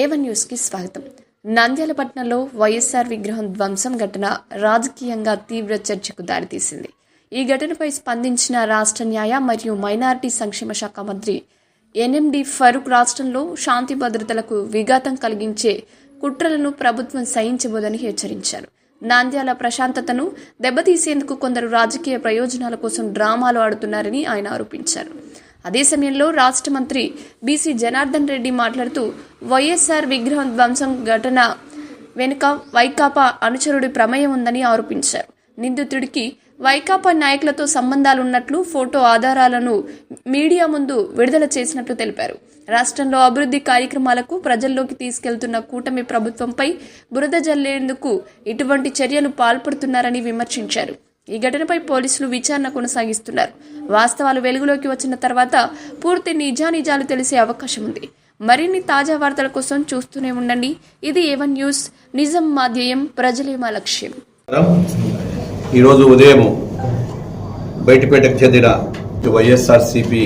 A1 న్యూస్కి స్వాగతం. నంద్యాల పట్టణంలో వైఎస్ఆర్ విగ్రహం ధ్వంసం ఘటన రాజకీయంగా తీవ్ర చర్చకు దారితీసింది. ఈ ఘటనపై స్పందించిన రాష్ట్ర న్యాయ మరియు మైనారిటీ సంక్షేమ శాఖ మంత్రి ఎన్ఎండి ఫరూక్ రాష్ట్రంలో శాంతి భద్రతలకు విఘాతం కలిగించే కుట్రలను ప్రభుత్వం సహించబోదని హెచ్చరించారు. నంద్యాల ప్రశాంతతను దెబ్బతీసేందుకు కొందరు రాజకీయ ప్రయోజనాల కోసం డ్రామాలు ఆడుతున్నారని ఆయన ఆరోపించారు. అదే సమయంలో రాష్ట్ర మంత్రి బీసీ జనార్దన్ రెడ్డి మాట్లాడుతూ వైఎస్ఆర్ విగ్రహం ధ్వంసం ఘటన వెనుక వైకాపా అనుచరుడి ప్రమేయం ఉందని ఆరోపించారు. నిందితుడికి వైకాపా నాయకులతో సంబంధాలున్నట్లు ఫోటో ఆధారాలను మీడియా ముందు విడుదల చేసినట్లు తెలిపారు. రాష్ట్రంలో అభివృద్ధి కార్యక్రమాలకు ప్రజల్లోకి తీసుకెళ్తున్న కూటమి ప్రభుత్వంపై బురద జల్లేందుకు ఇటువంటి చర్యలు పాల్పడుతున్నారని విమర్శించారు. ఈ ఘటనపై పోలీసులు విచారణ కొనసాగిస్తున్నారు. వాస్తవాలు వెలుగులోకి వచ్చిన తర్వాత పూర్తి నిజానిజాలు తెలిసే అవకాశం ఉంది. మరిన్ని తాజా వార్తల కోసం చూస్తూనే ఉండండి. ఇది A1 న్యూస్. నిజం మా ధ్యేయం, ప్రజలే మా లక్ష్యం. ఈరోజు ఉదయం బయటిపేటకు చెందిన వైఎస్ఆర్సీపీ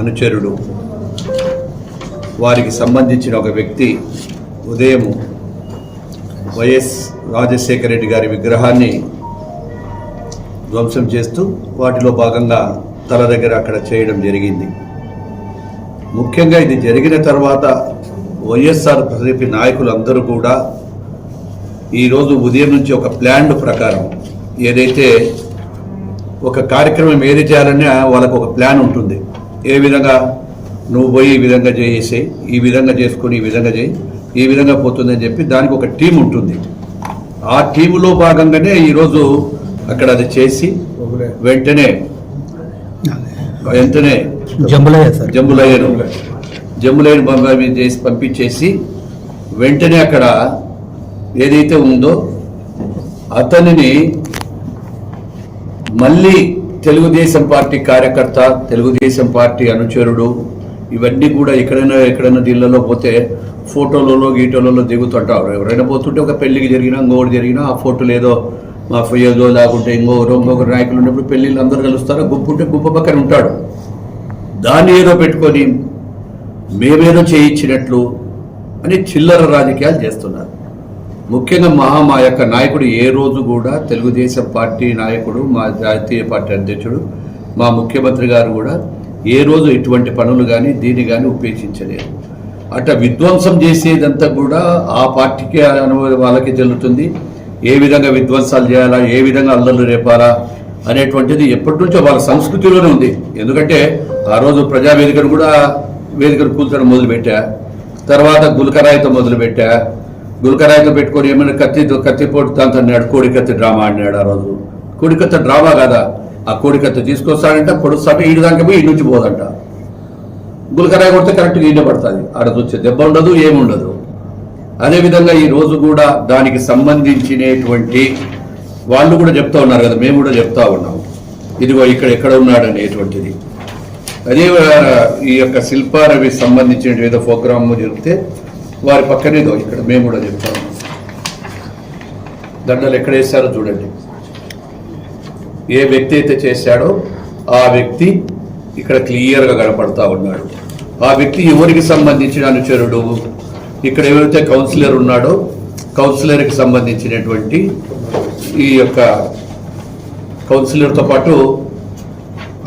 అనుచరుడు వారికి సంబంధించిన ఒక వ్యక్తి ఉదయం వైఎస్ రాజశేఖర రెడ్డి గారి విగ్రహాన్ని ధ్వంసం చేస్తూ వాటిలో భాగంగా తల దగ్గర అక్కడ చేయడం జరిగింది. ముఖ్యంగా ఇది జరిగిన తర్వాత వైఎస్ఆర్సీపీ నాయకులందరూ కూడా ఈరోజు ఉదయం నుంచి ఒక ప్లాన్ ప్రకారం ఏదైతే ఒక కార్యక్రమం ఏది చేయాలని వాళ్ళకు ఒక ప్లాన్ ఉంటుంది. ఏ విధంగా నువ్వు పోయి ఈ విధంగా చేసేసి ఈ విధంగా చేసుకొని ఈ విధంగా చేయి ఈ విధంగా పోతుందని చెప్పి దానికి ఒక టీం ఉంటుంది. ఆ టీములో భాగంగానే ఈరోజు అక్కడ అది చేసి వెంటనే జంబులయ్యను చేసి పంపించేసి వెంటనే అక్కడ ఏదైతే ఉందో అతనిని మళ్ళీ తెలుగుదేశం పార్టీ కార్యకర్త, తెలుగుదేశం పార్టీ అనుచరుడు ఇవన్నీ కూడా ఎక్కడైనా దీనిలలో పోతే ఫోటోలలో గీటోలలో దిగుతుంటారు. ఎవరైనా పోతుంటే ఒక పెళ్లికి జరిగినా ఇంకోటి జరిగినా ఆ ఫోటోలు ఏదో మా ఫియోజో లేకుంటే ఇంకొకరు నాయకులు ఉన్నప్పుడు పెళ్ళిళ్ళు అందరూ కలుస్తారు. గుంపు ఉంటే గుంపు పక్కన ఉంటాడు. దాన్ని ఏదో పెట్టుకొని మేమేదో చేయించినట్లు అని చిల్లర రాజకీయాలు చేస్తున్నారు. ముఖ్యంగా మా యొక్క నాయకుడు ఏ రోజు కూడా తెలుగుదేశం పార్టీ నాయకుడు, మా జాతీయ పార్టీ అధ్యక్షుడు, మా ముఖ్యమంత్రి గారు కూడా ఏ రోజు ఇటువంటి పనులు కానీ దీన్ని కానీ ఉపేక్షించలేదు. అట్లా విధ్వంసం చేసేదంతా కూడా ఆ పార్టీకి వాళ్ళకి చెల్లుతుంది. ఏ విధంగా విధ్వంసాలు చేయాలా, ఏ విధంగా అల్లర్లు రేపాలా అనేటువంటిది ఎప్పటి నుంచో వాళ్ళ సంస్కృతిలోనే ఉంది. ఎందుకంటే ఆ రోజు ప్రజావేదికను కూడా వేదికను కూల్చడం మొదలుపెట్టా, తర్వాత గుల్కరాయితో మొదలుపెట్టా. గుల్కరాయితో పెట్టుకొని ఏమైనా కత్తిపోటు దాంతో అన్నాడు, కోడికత్తి డ్రామా అన్నాడు. ఆ రోజు కోడికత్తి డ్రామా కాదా, ఆ కోడికత్తి తీసుకొస్తాడంట, పొడుస్తాంటే ఈడు దానికి పోయి ఈ నుంచి పోదంట. గుల్కరాయి కొడితే కరెక్ట్గా ఈడ పడుతుంది, ఆడ వచ్చే దెబ్బ ఉండదు, ఏముండదు. అదేవిధంగా ఈ రోజు కూడా దానికి సంబంధించినటువంటి వాళ్ళు కూడా చెప్తా ఉన్నారు కదా, మేము కూడా చెప్తా ఉన్నాము ఇదిగో ఇక్కడ ఎక్కడ ఉన్నాడు అనేటువంటిది. అదే ఈ యొక్క శిల్పారవి సంబంధించిన ఏదో ప్రోగ్రామ్ జరిగితే వారి పక్కనేదో ఇక్కడ మేము కూడా చెప్తా ఉన్నాం. దండలు ఎక్కడ వేశారో చూడండి. ఏ వ్యక్తి అయితే చేశాడో ఆ వ్యక్తి ఇక్కడ క్లియర్గా కనపడతా ఉన్నాడు. ఆ వ్యక్తి ఎవరికి సంబంధించిన అనుచరుడు, ఇక్కడ ఎవరైతే కౌన్సిలర్ ఉన్నాడో కౌన్సిలర్కి సంబంధించినటువంటి ఈ యొక్క కౌన్సిలర్తో పాటు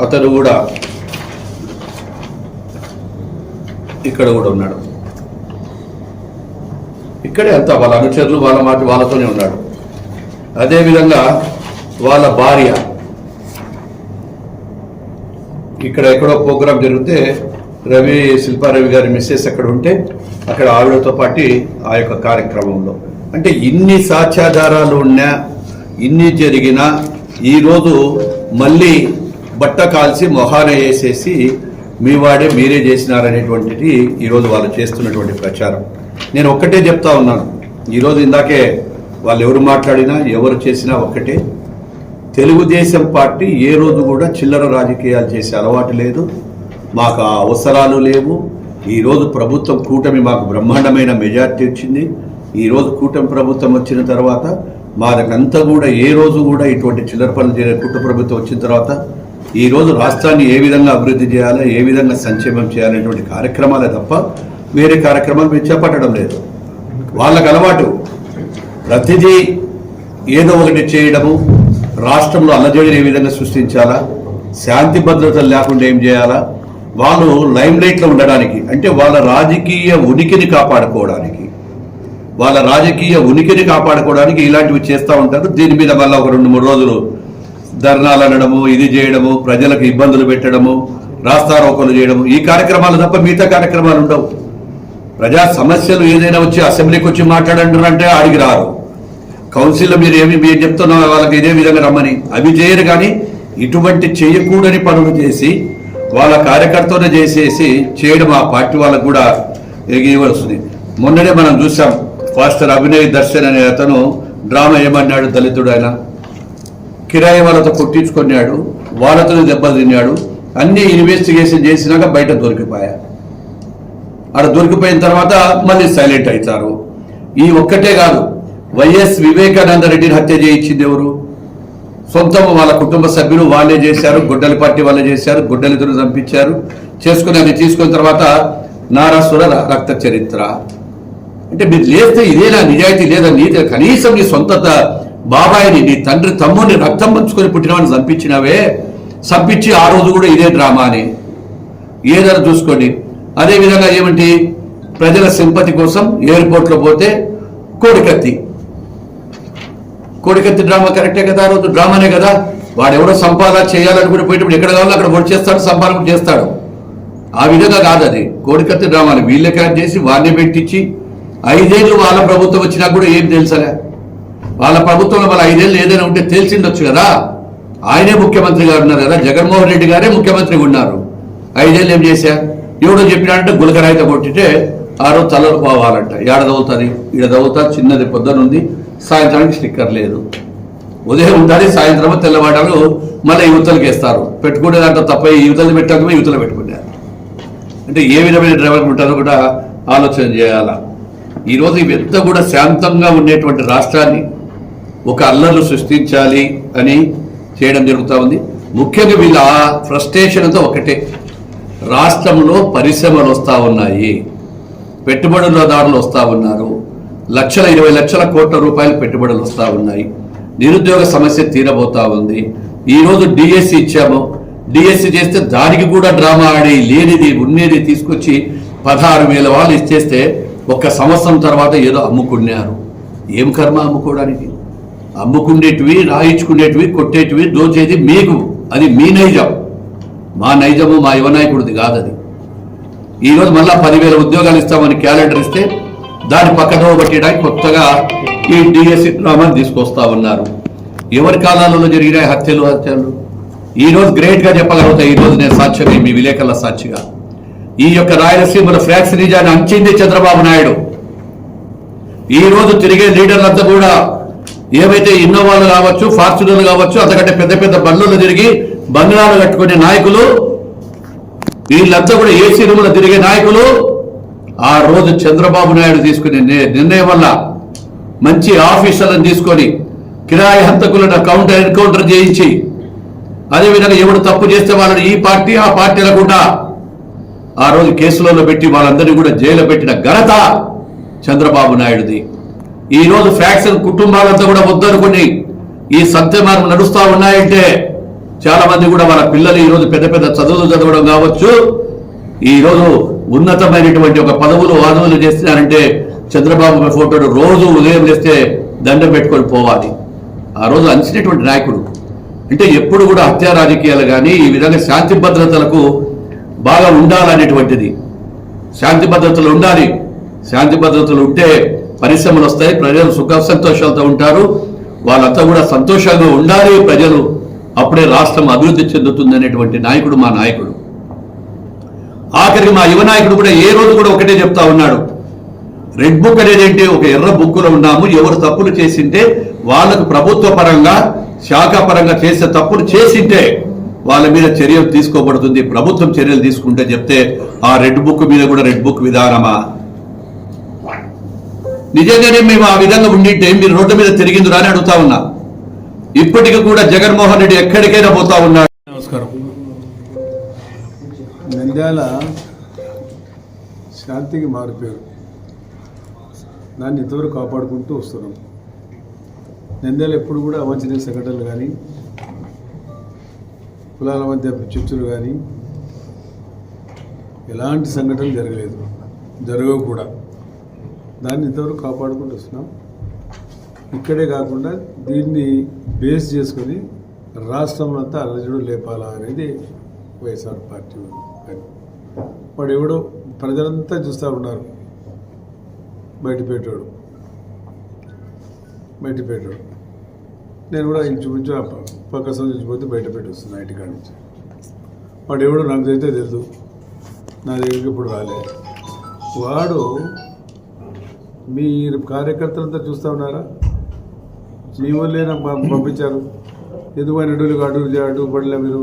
అతను కూడా ఇక్కడ కూడా ఉన్నాడు. ఇక్కడే అంతా వాళ్ళ అనుచరులు వాళ్ళ మాట వాళ్ళతోనే ఉన్నాడు. అదేవిధంగా వాళ్ళ భార్య ఇక్కడ ఎక్కడో ప్రోగ్రాం జరిగితే శిల్పారవి గారి మిస్సెస్ అక్కడ ఉంటే అక్కడ ఆవిడతో పాటు ఆ యొక్క కార్యక్రమంలో అంటే ఇన్ని సాక్ష్యాధారాలు ఉన్నా ఇన్ని జరిగినా ఈరోజు మళ్ళీ బట్ట కాల్చి మొహాన వేసేసి మీ వాడే మీరే చేసినారనేటువంటిది ఈరోజు వాళ్ళు చేస్తున్నటువంటి ప్రచారం. నేను ఒక్కటే చెప్తా ఉన్నాను. ఈరోజు ఇందాకే వాళ్ళు ఎవరు మాట్లాడినా ఎవరు చేసినా ఒక్కటే, తెలుగుదేశం పార్టీ ఏ రోజు కూడా చిల్లర రాజకీయాలు చేసే అలవాటు లేదు, మాకు ఆ అవసరాలు లేవు. ఈరోజు ప్రభుత్వం కూటమి మాకు బ్రహ్మాండమైన మెజార్టీ వచ్చింది. ఈరోజు కూటమి ప్రభుత్వం వచ్చిన తర్వాత మాదంతా కూడా ఏ రోజు కూడా ఇటువంటి చిల్లర పనులు చేయలేదు. కూటమి ప్రభుత్వం వచ్చిన తర్వాత ఈరోజు రాష్ట్రాన్ని ఏ విధంగా అభివృద్ధి చేయాలో, ఏ విధంగా సంక్షేమం చేయాలనేటువంటి కార్యక్రమాలే తప్ప వేరే కార్యక్రమాలు మీరు చేపట్టడం లేదు. వాళ్ళకు అలవాటు ప్రతిదీ ఏదో ఒకటి చేయడము, రాష్ట్రంలో అల్లజడిని ఏ విధంగా సృష్టించాలా, శాంతి భద్రతలు లేకుండా ఏం చేయాలా, వాళ్ళు లైమ్ లైట్లో ఉండడానికి, అంటే వాళ్ళ రాజకీయ ఉనికిని కాపాడుకోవడానికి ఇలాంటివి చేస్తూ ఉంటారు. దీని మీద మళ్ళీ ఒక 2-3 రోజులు ధర్నాలు అనడము, ఇది చేయడము, ప్రజలకు ఇబ్బందులు పెట్టడము, రాస్తారోకోలు చేయడము, ఈ కార్యక్రమాలు తప్ప మిగతా కార్యక్రమాలు ఉండవు. ప్రజా సమస్యలు ఏదైనా వచ్చి అసెంబ్లీకి వచ్చి మాట్లాడంటారంటే ఆడికి రారు. కౌన్సిల్లో మీరు చెప్తున్నా వాళ్ళకి ఇదే విధంగా రమ్మని, అవి చేయరు. కానీ ఇటువంటి చేయకూడని పనులు చేసి వాళ్ళ కార్యకర్తనే చేసేసి చేయడం ఆ పార్టీ వాళ్ళకు కూడా వస్తుంది. మొన్ననే మనం చూసాం, పాస్టర్ అభినయ్ దర్శన్ అనే అతను డ్రామా ఏమన్నాడు, దళితుడు ఆయన కిరాయి వాళ్ళతో కొట్టించుకున్నాడు, వాళ్ళతో దెబ్బలు తిన్నాడు, అన్ని ఇన్వెస్టిగేషన్ చేసినాక బయట దొరికిపోయారు. అక్కడ దొరికిపోయిన తర్వాత మళ్ళీ సైలెంట్ అవుతారు. ఈ ఒక్కటే కాదు, వైఎస్ వివేకానంద రెడ్డిని హత్య చేయించింది ఎవరు? సొంతం వాళ్ళ కుటుంబ సభ్యులు వాళ్ళే చేశారు, గొడ్డలి పార్టీ వాళ్ళే చేశారు, గొడ్డలిద్దరు చంపించారు. చేసుకుని అది తీసుకున్న తర్వాత నారాసుర రక్త చరిత్ర అంటే మీరు లేస్తే ఇదేనా నిజాయితీ లేదా? నీతి కనీసం నీ సొంత బాబాయిని, నీ తండ్రి తమ్ముడిని రక్తం పంచుకొని పుట్టినవాడిని చంపించినవే, చంపించి ఆ రోజు కూడా ఇదే డ్రామా అని ఏదైనా చూసుకోండి. అదేవిధంగా ఏమిటి, ప్రజల సింపతి కోసం ఎయిర్పోర్ట్లో పోతే కోడికత్తి డ్రామా కరెక్టే కదా, ఆ రోజు డ్రామానే కదా. వాడెవడో సంపాదన చేయాలనుకుని పోయేటప్పుడు ఎక్కడ కావాలో అక్కడ పొడి చేస్తాడు, సంపాదన చేస్తాడు. ఆ విధంగా కాదు అది, కోడికత్తి డ్రామాని వీళ్ళే క్యాన్ చేసి వాడిని పెట్టించి 5 ఏళ్ళు వాళ్ళ ప్రభుత్వం వచ్చినా కూడా ఏం తెలుసలే. వాళ్ళ ప్రభుత్వంలో వాళ్ళ 5 ఏళ్ళు ఏదైనా ఉంటే తెలిసిండొచ్చు కదా. ఆయనే ముఖ్యమంత్రి గారు ఉన్నారు కదా, జగన్మోహన్ రెడ్డి గారే ముఖ్యమంత్రి ఉన్నారు. 5 ఏళ్ళు ఏం చేశా? ఎవడో చెప్పినాడంటే గులకరాయితో కొట్టితే ఆ రోజు తలలు పోవాలంట. ఏడ తవ్వుతుంది, ఈడ తవ్వుతా, చిన్నది పొద్దునుంది, సాయంత్రానికి స్టిక్కర్ లేదు. ఉదయం ఉంటుంది, సాయంత్రం తెల్లవాడాలు మళ్ళీ యువతలకి వేస్తారు. పెట్టుకునే దాంట్లో తప్ప యువతలు పెట్టాక యువతలు పెట్టుకున్నారు. అంటే ఏ విధమైన డ్రైవర్లు ఉంటారో కూడా ఆలోచన చేయాలా. ఈరోజు ఇవంతా కూడా శాంతంగా ఉండేటువంటి రాష్ట్రాన్ని ఒక అల్లర్లు సృష్టించాలి అని చేయడం జరుగుతూ ఉంది. ముఖ్యంగా వీళ్ళ ఫ్రస్ట్రేషన్ అంతా ఒకటే, రాష్ట్రంలో పరిశ్రమలు వస్తూ ఉన్నాయి, పెట్టుబడులదారులు వస్తూ ఉన్నారు, 20 లక్షల కోట్ల రూపాయలు పెట్టుబడులు వస్తూ ఉన్నాయి, నిరుద్యోగ సమస్య తీరబోతా ఉంది. ఈరోజు డిఎస్సి ఇచ్చాము, డిఎస్సి చేస్తే దానికి కూడా డ్రామా ఆడి లేనిది ఉన్నది తీసుకొచ్చి 16,000 వాళ్ళు ఇచ్చేస్తే 1 సంవత్సరం తర్వాత ఏదో అమ్ముకున్నారు. ఏం కర్మ అమ్ముకోవడానికి? అమ్ముకునేటివి, రాయించుకునేటివి, కొట్టేటివి, దోచేది మీకు, అది మీ నైజం. మా నైజము మా యువ నాయకుడిది కాదు అది. ఈరోజు మళ్ళా 10,000 ఉద్యోగాలు ఇస్తామని క్యాలెండర్ ఇస్తే దాన్ని పక్కన పట్టడానికి కొత్తగా ఈ డిఎస్సి డ్రామాని తీసుకొస్తా ఉన్నారు. ఎవరి కాలాలలో జరిగిన హత్యలు ఈరోజు గ్రేట్గా చెప్పగలుగుతాయి. ఈరోజు నేను సాక్ష్యంగా, మీ విలేకరుల సాక్షిగా, ఈ యొక్క రాయలసీమలో ఫ్యాక్స్ నిజాన్ని అంచింది చంద్రబాబు నాయుడు. ఈ రోజు తిరిగే లీడర్లంతా కూడా ఏవైతే ఇన్నోవాలు కావచ్చు, ఫార్చునర్లు కావచ్చు, అంతకంటే పెద్ద పెద్ద బండ్లు తిరిగి బంగ్లాలు కట్టుకునే నాయకులు, వీళ్ళంతా కూడా ఏసీ రూములో తిరిగే నాయకులు. ఆ రోజు చంద్రబాబు నాయుడు తీసుకునే నిర్ణయం వల్ల మంచి ఆఫీసర్లను తీసుకొని కిరాయి హంతకులను ఎన్కౌంటర్ చేయించి, అదేవిధంగా ఎవడు తప్పు చేస్తే వాళ్ళని ఈ పార్టీ ఆ పార్టీ అనుకుంటా ఆ రోజు కేసులలో పెట్టి వాళ్ళందరినీ కూడా జైలు పెట్టిన ఘనత చంద్రబాబు నాయుడుది. ఈ రోజు ఫ్యాక్షన్ కుటుంబాలంతా కూడా వద్దనుకుని ఈ సత్యమార్గం నడుస్తూ ఉన్నాయంటే చాలా మంది కూడా వాళ్ళ పిల్లలు ఈ రోజు పెద్ద పెద్ద చదువులు చదవడం కావచ్చు, ఈ రోజు ఉన్నతమైనటువంటి ఒక పదవులు వాదవులు చేస్తున్నారంటే చంద్రబాబు ఫోటోలు రోజు ఉదయం చేస్తే దండం పెట్టుకొని పోవాలి. ఆ రోజు అంచినటువంటి నాయకుడు. అంటే ఎప్పుడు కూడా హత్యా రాజకీయాలు కానీ ఈ విధంగా శాంతి భద్రతలకు బాగా ఉండాలనేటువంటిది. శాంతి భద్రతలు ఉండాలి. శాంతి భద్రతలు ఉంటే పరిశ్రమలు వస్తాయి, ప్రజలు సుఖ సంతోషాలతో ఉంటారు. వాళ్ళంతా కూడా సంతోషంగా ఉండాలి ప్రజలు, అప్పుడే రాష్ట్రం అభివృద్ధి చెందుతుంది అనేటువంటి నాయకుడు మా నాయకుడు. ఆఖరికి మా యువ నాయకుడు కూడా ఏ రోజు కూడా ఒకటే చెప్తా ఉన్నాడు, రెడ్ బుక్ అనేది ఏంటి, ఒక ఎర్ర బుక్కులో ఉన్నాము, ఎవరు తప్పులు చేసింటే వాళ్ళకు ప్రభుత్వ పరంగా శాఖాపరంగా చేసే తప్పులు చేసింటే వాళ్ళ మీద చర్యలు తీసుకోబడుతుంది, ప్రభుత్వం చర్యలు తీసుకుంటే చెప్తే ఆ రెడ్ బుక్ మీద కూడా రెడ్ బుక్ విధానమా? నిజంగానే మేము ఆ విధంగా ఉండింటే మీరు రోడ్డు మీద తిరిగిందిరా అని అడుగుతా ఉన్నా. ఇప్పటికీ కూడా జగన్మోహన్ రెడ్డి ఎక్కడికైనా పోతా ఉన్నాడు. నమస్కారం. నంద్యాల శాంతికి మారిపోయారు. దాన్ని ఇంతవరకు కాపాడుకుంటూ వస్తున్నాం. నంద్యాల ఎప్పుడు కూడా అవాంఛనీయ సంఘటనలు కానీ, కులాల మధ్య చిచ్చులు కానీ, ఎలాంటి సంఘటనలు జరగలేదు, జరగవు కూడా. దాన్ని ఇంతవరకు కాపాడుకుంటూ వస్తున్నాం. ఇక్కడే కాకుండా దీన్ని బేస్ చేసుకొని రాష్ట్రంలో అంతా అలజడులు లేపాలా అనేది వైఎస్ఆర్ పార్టీ. వాడు ఎవడో ప్రజలంతా చూస్తూ ఉన్నారు, బయటపెట్టాడు. నేను కూడా ఇంచుమించు పక్క సంచుపోతే బయట పెట్టొస్తున్నా ఇంటికాడ నుంచి. వాడు ఎవడో నాకు తెలితే తెలుసు, నా దగ్గరికి ఇప్పుడు రాలేదు. వాడు మీరు కార్యకర్తలంతా చూస్తూ ఉన్నారా? మీ వల్లే నాకు పంపించారు. ఎందుకు అడుగు పడలే మీరు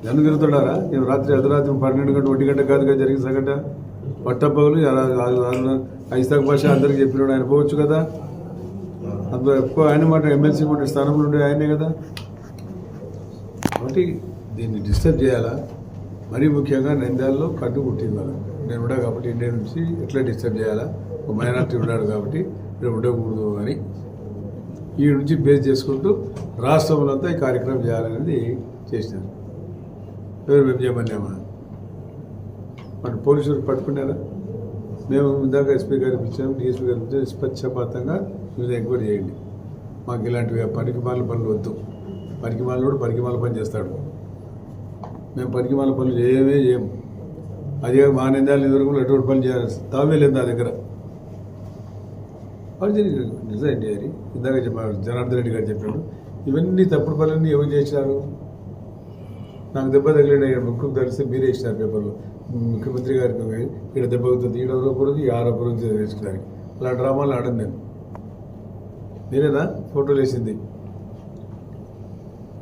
జనం తిరుగుతున్నారా? నేను రాత్రి అర్ధరాత్రి 12 గంటలు 1 గంట కాదుగా జరిగిన సంఘటన. పట్టపగలు ఐస్తాక్ భాష అందరికి చెప్పినాడు. ఆయన పోవచ్చు కదా, అందులో ఎక్కువ ఆయన మాట ఎమ్మెల్సీ మాట స్థానంలో ఉండే ఆయనే కదా. కాబట్టి దీన్ని డిస్టర్బ్ చేయాలా? మరీ ముఖ్యంగా నంద్యాలలో కట్టు పుట్టింది వాళ్ళు. నేను కూడా కాబట్టి ఇండియా నుంచి ఎట్లా డిస్టర్బ్ చేయాలా? ఒక మైనార్టీ ఉన్నాడు కాబట్టి ఇక్కడ ఉండకూడదు అని ఈ నుంచి బేస్ చేసుకుంటూ రాష్ట్రంలో అంతా ఈ కార్యక్రమం చేయాలనేది చేసినారు. మేము చేయమన్నామా? మన పోలీసులు పట్టుకున్నారా? మేము ఇందాక ఎస్పీ గారికి ఇచ్చాము, డిఎస్పీ గారికి ఇచ్చాము. నిష్పక్షపాతంగా మీరు ఎంక్వైరీ చేయండి. మాకు ఇలాంటివి పనికిమాల పనులు వద్దు. పనికిమాల పని చేస్తాడు. మేము పనికిమాల పనులు చేయము. అదే మా నిందాలు ఎదురుకుండా ఎటువంటి పనులు చేయాలి తావే లేదు నా దగ్గర. వాళ్ళు నిజండి అది ఇందాక చెప్పారు, జనార్దన్ రెడ్డి గారు చెప్పాడు. ఇవన్నీ తప్పుడు పనులన్నీ ఎవరు చేసినారు? నాకు దెబ్బ తగిలిన ముఖ్యం తెలిస్తే మీరే ఇచ్చినారు పేపర్లో. ముఖ్యమంత్రి గారికి ఇక్కడ దెబ్బ అవుతుంది, ఈడ గురించి ఆరోపణ గురించి తెలుసుకోవడానికి. అలా డ్రామాలు ఆడను నేను. నేనేనా ఫోటోలు వేసింది?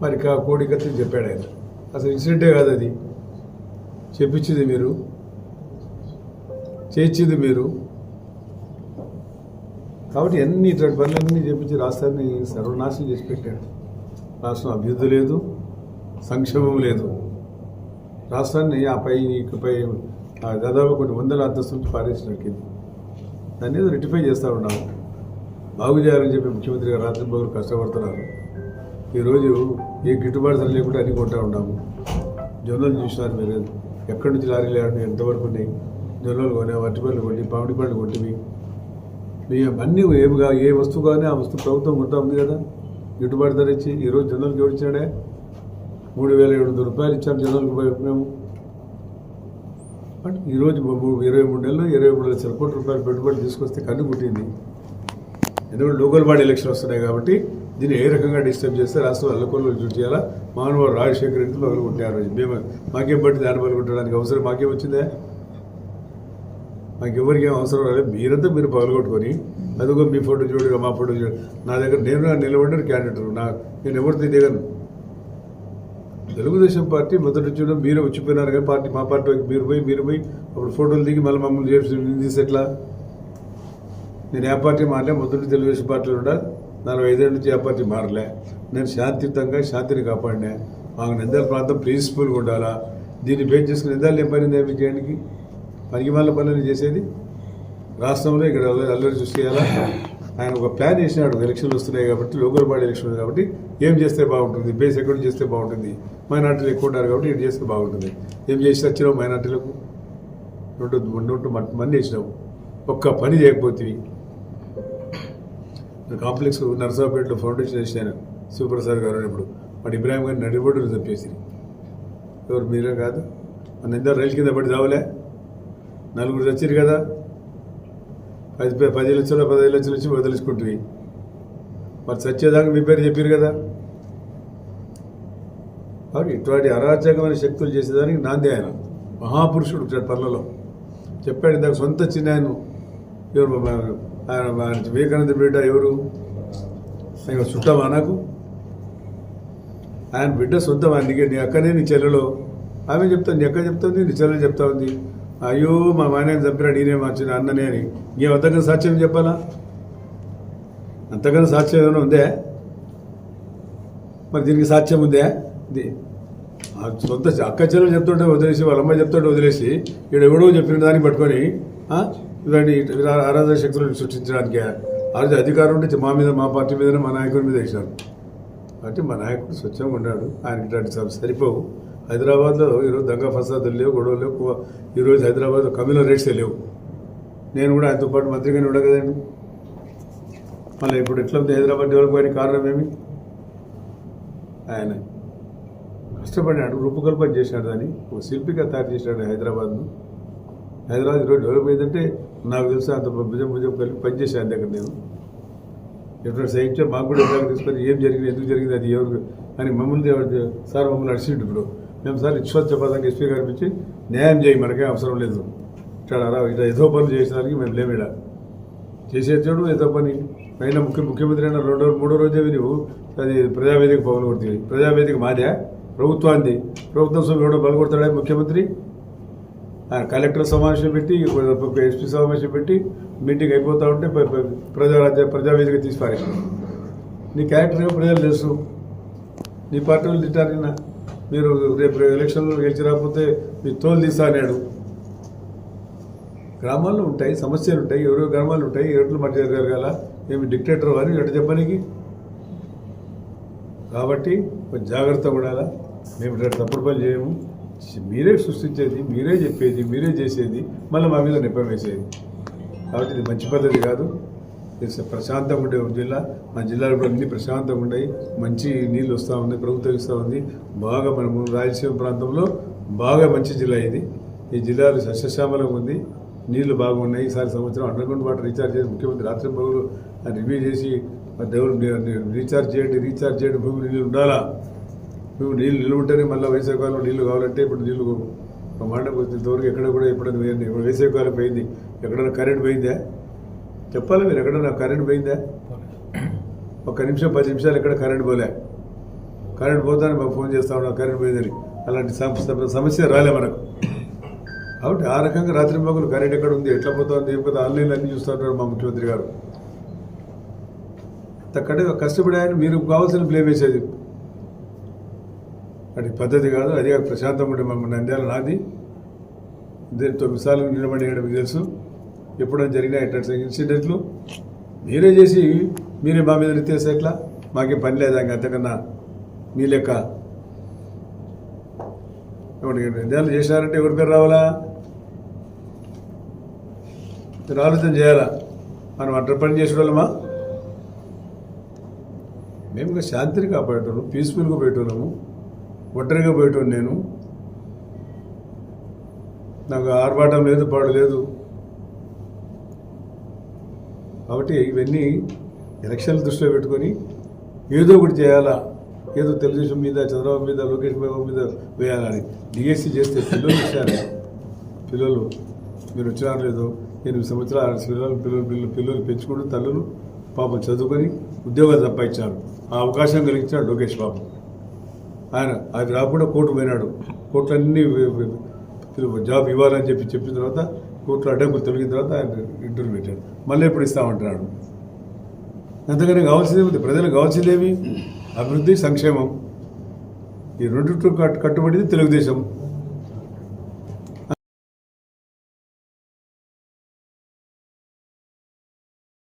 మరి కోడికత్తి చెప్పాడు ఆయన. అసలు ఇన్సిడెంటే కాదు అది. చెప్పించింది మీరు, చేయించింది మీరు. కాబట్టి అన్ని ఇట్లాంటి పనులన్నీ చెప్పించి రాష్ట్రాన్ని సర్వనాశనం చేసి పెట్టాడు. రాష్ట్రం అభివృద్ధి లేదు, సంక్షేమం లేదు. రాష్ట్రాన్ని ఇకపై దాదాపు కొన్ని వందల అంతస్తు నుంచి పారేసినట్టు. దాన్ని ఏదో రెక్టిఫై చేస్తూ ఉన్నాము, బాగు చేయాలని చెప్పి ముఖ్యమంత్రి గారు రాత్రి పగలు కష్టపడుతున్నారు. ఈరోజు ఏ గిట్టుబాటు ధర లేకుండా అన్ని కొంటా ఉన్నాము. జొన్నలు చూసినారు మీరు, ఎక్కడి నుంచి లారీలు ఆడి ఎంతవరకు ఉన్నాయి. జొన్నలు కొని, వట్టిపళ్ళు కొట్టి, పామిడి పళ్ళు కొట్టివి. అన్నీ ఏమిగా ఏ వస్తువు కానీ ఆ వస్తువు ప్రభుత్వం కొంటా ఉంది కదా, గిట్టుబాటు ధర ఇచ్చి. ఈరోజు జొన్నలకు ఎవరు ఇచ్చాడే? 3,700 రూపాయలు ఇచ్చాము జొన్నలకు మేము. అంటే ఈరోజు 23 నెలలు 23 లక్షల కోట్ల రూపాయలు పెట్టుబడి తీసుకొస్తే కన్ను పుట్టింది. ఎందుకంటే లోకల్ బాడీ ఎలక్షన్ వస్తున్నాయి కాబట్టి దీన్ని ఏ రకంగా డిస్టర్బ్ చేస్తే రాష్ట్రం అల్లకొల్లు చుట్టూ చేయాలా? మానవుడు రాజశేఖర్ రెడ్డి మొదలు కొట్టారు. మేము మాకేం పట్టి దాన్ని మొదలు కొట్టడానికి అవసరం మాకేం వచ్చిందే? మాకెవరికి ఏం అవసరం రాలేదు. మీరంతా మీరు పగలగొట్టుకొని అదిగో మీ ఫోటో చూడగా మా ఫోటో చూడ. నా దగ్గర నేను నిలబడిన క్యాండిడేట్ నేను ఎవరితో దిగను. తెలుగుదేశం పార్టీ మొదటి చూడడం మీరే వచ్చిపోయినారు కానీ మా పార్టీకి మీరు పోయి అప్పుడు ఫోటోలు దిగి మళ్ళీ మమ్మల్ని చేసి ఎట్లా? నేను ఏ పార్టీ మారలే, మొదటి తెలుగుదేశం పార్టీలో ఉండా 45 ఏళ్ళ నుంచి ఏ పార్టీ మారలే. నేను శాంతియుతంగా శాంతిని కాపాడినా. మాకు నంద్యాల ప్రాంతం పీస్ఫుల్గా ఉండాలా? దీన్ని బేస్ చేసుకుని నంద్యాల ఏం పని చేయడానికి? పనికిమాల పనులు చేసేది రాష్ట్రంలో ఇక్కడ అల్లరి చూసేయాలా? ఆయన ఒక ప్లాన్ చేసినాడు. ఎలక్షన్లు వస్తున్నాయి కాబట్టి, లోకల్ బాడీ ఎలక్షన్ కాబట్టి ఏం చేస్తే బాగుంటుంది, బేస్ ఎక్కడ చేస్తే బాగుంటుంది, మైనార్టీలు ఎక్కువ ఉంటారు కాబట్టి ఇది చేస్తే బాగుంటుంది. ఏం చేసి వచ్చినావు? మైనార్టీలకు 200 మంది వేసినావు, ఒక్క పని చేయకపోతే. కాంప్లెక్స్ నర్సాపేటలో ఫౌండేషన్ వేసాను శివప్రసాద్ గారు అన్నప్పుడు. వాడు ఇబ్రాహిం గారిని నడిబొడ్డును చంపేసి. ఎవరు? మీరే కాదు. మన ఎంత రైలు కింద పడి చావలే? 4 చచ్చారు కదా. 10 లక్షలు 15 లక్షలు వచ్చి వదిలించుకుంటుంది. మరి చచ్చేదాకా మీ పేరు చెప్పారు కదా. కాబట్టి ఇటువంటి అరాచకమైన శక్తులు చేసేదానికి నాంది ఆయన. మహాపురుషుడు పనులలో చెప్పాడు. ఇందాక సొంత చిన్న ఆయన ఎవరు? ఆయన వివేకానంద బిడ్డ ఎవరు? ఆయన చుట్టమా నాకు? ఆయన బిడ్డ సొంతం. అందుకే నీ అక్కనే నీ చెల్లెలో ఆమె చెప్తాను, నీ అక్క చెప్తుంది, నీ చెల్లెలు చెప్తా ఉంది. అయ్యో మా మాయన చంపినా నేనే మార్చిన అన్ననే అని. ఇంకేం అంతకన్నా సాక్ష్యం చెప్పాలా? అంతకన్నా సాక్ష్యం ఏమైనా ఉందే? మరి దీనికి సాక్ష్యం ఉందే? ఇది ఆ సొంత అక్క చెల్లెలు చెప్తుంటే వదిలేసి వాళ్ళ అమ్మాయి చెప్తుంటే వదిలేసి ఇక్కడ ఎవడో చెప్పిన దాన్ని పట్టుకొని ఇవన్నీ ఆరాధన శక్తులను సృష్టించడానికి ఆ రోజు అధికారం ఉంటే మా మీద, మా పార్టీ మీదనే, మా నాయకుడి మీద వేసినారు. కాబట్టి మా నాయకుడు స్వచ్ఛంగా ఉన్నాడు. ఆయనకి ఇట్లాంటి సరిపోవు. హైదరాబాద్లో ఈరోజు దొంగ ఫసాదులు లేవు, గొడవలు లేవు. ఈరోజు హైదరాబాద్లో కమ్యూనల్ రేట్సే లేవు. నేను కూడా ఆయనతో పాటు మంత్రిగానే ఉండ కదండి. మళ్ళీ ఇప్పుడు ఎట్లా ఉంది హైదరాబాద్ డెవలప్ అయిన కారణం ఏమి? ఆయన కష్టపడినాడు, రూపకల్పన చేసినాడు, దాన్ని ఒక శిల్పిగా తయారు చేసినాడు హైదరాబాద్ను. హైదరాబాద్ ఈరోజు డెవలప్ అయిందంటే నాకు తెలుసు అంత భుజం కలిపి పనిచేసాను ఆయన దగ్గర. నేను ఎప్పుడైనా సైన్యం మాకు కూడా ఎట్లా తీసుకొని ఏం జరిగింది, ఎందుకు జరిగింది, అది ఎవరు అని మమ్మల్ని సార్ మమ్మల్ని అడిచిండు. ఇప్పుడు మేము సార్ విశ్వాసపదంగా ఎస్పీ గారికి ఇచ్చి న్యాయం చేయి, మనకే అవసరం లేదు, ఇట్లా ఏదో పనులు చేసేదానికి మేము లేమిడ చేసేటోడు ఏదో పని. అయినా ముఖ్యమంత్రి అయినా మూడో రోజే నువ్వు అది ప్రజావేదిక పవన్ కొడుతుంది. ప్రజావేదిక మాదే, ప్రభుత్వాన్ని. ప్రభుత్వం సభ్యులు ఎవడో బలగొడతాడే ముఖ్యమంత్రి. కలెక్టర్ సమావేశం పెట్టి, ఎస్పీ సమావేశం పెట్టి మీటింగ్ అయిపోతూ ఉంటే ప్రజావేదిక తీసి పారేసాడు. నీ క్యారెక్టర్ ప్రజలు తెలుసు. నీ పార్టీ వాళ్ళు తింటారు. నిన్న మీరు రేపు ఎలక్షన్లో గెలిచి రాకపోతే మీ తోలు తీస్తా అన్నాడు. గ్రామాల్లో ఉంటాయి సమస్యలు, ఉంటాయి ఎవరో గ్రామాలు ఉంటాయి. ఎట్లు మధ్య జరగాల, ఏమి డిక్టేటర్ అని ఎటు చెప్పడానికి. కాబట్టి కొంచెం జాగ్రత్తగా ఉండాలా. మేము తప్పుడు పని చేయము. మీరే సృష్టించేది, మీరే చెప్పేది, మీరే చేసేది, మళ్ళీ మా మీద నెప్పం వేసేది. కాబట్టి ఇది మంచి పద్ధతి కాదు. ఇది ప్రశాంతంగా ఉండే జిల్లా. మా జిల్లాలో కూడా అన్ని ప్రశాంతంగా ఉన్నాయి. మంచి నీళ్ళు వస్తూ ఉన్నాయి, ప్రభుత్వం ఇస్తూ ఉంది. బాగా మనము రాయలసీమ ప్రాంతంలో బాగా మంచి జిల్లా ఇది. ఈ జిల్లాలో సస్యశ్యామలంగా ఉంది, నీళ్లు బాగున్నాయి. ఈసారి సంవత్సరం అండర్గ్రౌండ్ వాటర్ రీఛార్జ్ చేసి ముఖ్యమంత్రి రాత్రి పగులు రివ్యూ చేసి రీఛార్జ్ చేయండి, భూమి నీళ్ళు ఉండాలా. నువ్వు నీళ్ళు నిల్వ ఉంటేనే మళ్ళీ వేసవికాలంలో నీళ్లు కావాలంటే ఇప్పుడు నీళ్లు బ్రహ్మాండంగా ఇంతవరకు ఎక్కడ కూడా ఎప్పుడైనా ఇప్పుడు వేసవికాలం పోయింది, ఎక్కడైనా కరెంట్ పోయిందా చెప్పాలి. మీరు ఎక్కడైనా కరెంట్ పోయిందా? 1 నిమిషం 10 నిమిషాలు ఎక్కడ కరెంట్ పోలే. కరెంట్ పోతాను మాకు ఫోన్ చేస్తా ఉన్నా కరెంట్ పోయిందని. అలాంటి సమస్య రాలే మనకు. కాబట్టి ఆ రకంగా రాత్రి మగులు కరెంట్ ఎక్కడ ఉంది, ఎట్లా పోతుంది, ఏం కదా ఆన్లైన్లో అన్నీ చూస్తూ ఉంటారు మా ముఖ్యమంత్రి గారు. అంతకంటే కష్టపడి ఆయన మీరు కావాల్సిన బ్లేమ్ వేసేది అది పద్ధతి కాదు. అది ప్రశాంతంగా ఉండే మమ్మల్ని నంద్యాల నాది. 9 సార్లు నిలబడి మీకు తెలుసు. ఎప్పుడైనా జరిగినా ఇట్లాంటి ఇన్సిడెంట్లు మీరే చేసి మీరే మా మీద నెత్తేస్తే ఎట్లా? మాకేం పని లేదా అంతకన్నా మీ లెక్క. నంద్యాలు చేసినారంటే ఎవరి పేరు రావాలా? మీరు ఆలోచన చేయాలా. మనం అట్లా పని చేసే వాళ్ళమా? మేము ఇంకా శాంతిని కాపాడేటోళ్ళం, పీస్ఫుల్గా పోయేటోళ్ళము. ఒంటరిగా పోయేటోను నేను. నాకు ఆర్భాటం లేదు, పాడు లేదు. కాబట్టి ఇవన్నీ ఎలక్షన్లు దృష్టిలో పెట్టుకొని ఏదో ఒకటి చేయాలా. ఏదో తెలుగుదేశం మీద, చంద్రబాబు మీద, లోకేష్ బాబు మీద వేయాలని డిఎస్సీ చేస్తే పిల్లలు వచ్చారు. పిల్లలు మీరు వచ్చినారు లేదో 8 సంవత్సరాలు పిల్లలు పెంచుకుంటూ తల్లులు పాపం చదువుకొని ఉద్యోగాలు సంపాదించారు. ఆ అవకాశం కలిగించాడు లోకేష్ బాబు. ఆయన అది రాకుండా కోర్టు పోయినాడు. కోర్టులన్నీ జాబ్ ఇవ్వాలని చెప్పిన తర్వాత కోర్టులో అడ్డంకులు తొలగిన తర్వాత ఆయన ఇంటర్వ్యూ పెట్టాడు. మళ్ళీ ఎప్పుడు ఇస్తామంటున్నాడు. అంతకనే కావాల్సిందేమి? ప్రజలకు కావాల్సిందేమి? అభివృద్ధి, సంక్షేమం. ఈ రెండింటి కట్టుబడింది తెలుగుదేశం.